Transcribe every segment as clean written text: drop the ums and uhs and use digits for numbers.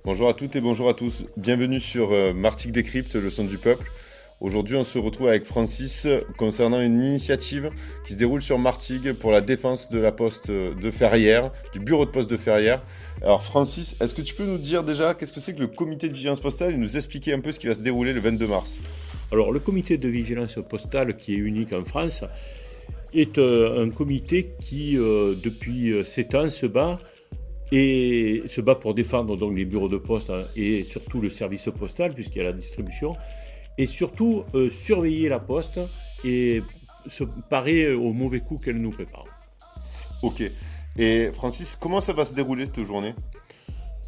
Bonjour à toutes et bonjour à tous. Bienvenue sur Martigues Décrypte, le son du peuple. Aujourd'hui, on se retrouve avec Francis concernant une initiative qui se déroule sur Martigues pour la défense de la poste de Ferrières, du bureau de poste de Ferrières. Alors Francis, est-ce que tu peux nous dire déjà qu'est-ce que c'est que le comité de vigilance postale et nous expliquer un peu ce qui va se dérouler le 22 mars? Alors, le comité de vigilance postale, qui est unique en France, est un comité qui, depuis 7 ans, se bat pour défendre donc, les bureaux de poste et surtout le service postal, puisqu'il y a la distribution, et surtout surveiller la poste et se parer aux mauvais coups qu'elle nous prépare. Ok. Et Francis, comment ça va se dérouler cette journée?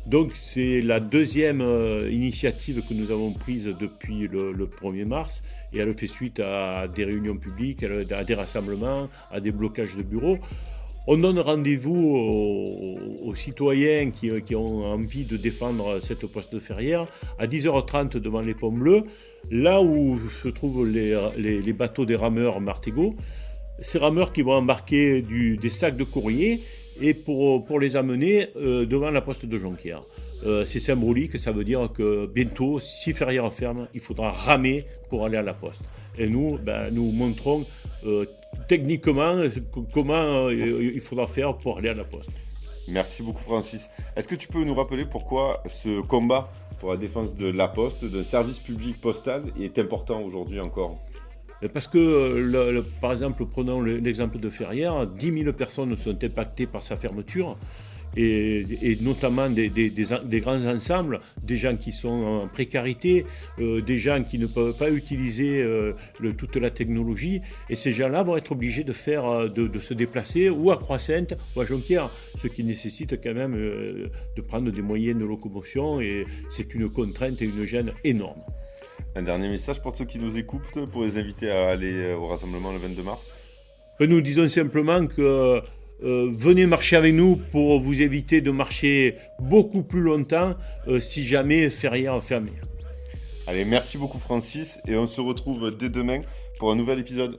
Donc c'est la deuxième initiative que nous avons prise depuis le 1er mars et elle fait suite à des réunions publiques, à des rassemblements, à des blocages de bureaux. On donne rendez-vous aux citoyens qui ont envie de défendre cette poste de Ferrières à 10h30 devant les Ponts Bleus, là où se trouvent les bateaux des rameurs Martégot. Ces rameurs qui vont embarquer des sacs de courrier et pour les amener devant la poste de Jonquière. C'est symbolique, ça veut dire que bientôt, si Ferrières ferme, il faudra ramer pour aller à la poste. Et nous montrons techniquement comment il faudra faire pour aller à la poste. Merci beaucoup Francis. Est-ce que tu peux nous rappeler pourquoi ce combat pour la défense de la poste, d'un service public postal, est important aujourd'hui encore? Parce que, par exemple, prenons l'exemple de Ferrières, 10 000 personnes sont impactées par sa fermeture, et notamment des grands ensembles, des gens qui sont en précarité, des gens qui ne peuvent pas utiliser toute la technologie, et ces gens-là vont être obligés de se déplacer ou à Croix-Sainte ou à Jonquière, ce qui nécessite quand même de prendre des moyens de locomotion, et c'est une contrainte et une gêne énorme. Un dernier message pour ceux qui nous écoutent, pour les inviter à aller au rassemblement le 22 mars? Nous disons simplement que venez marcher avec nous pour vous éviter de marcher beaucoup plus longtemps si jamais Ferrières fermée. Allez, merci beaucoup Francis et on se retrouve dès demain pour un nouvel épisode.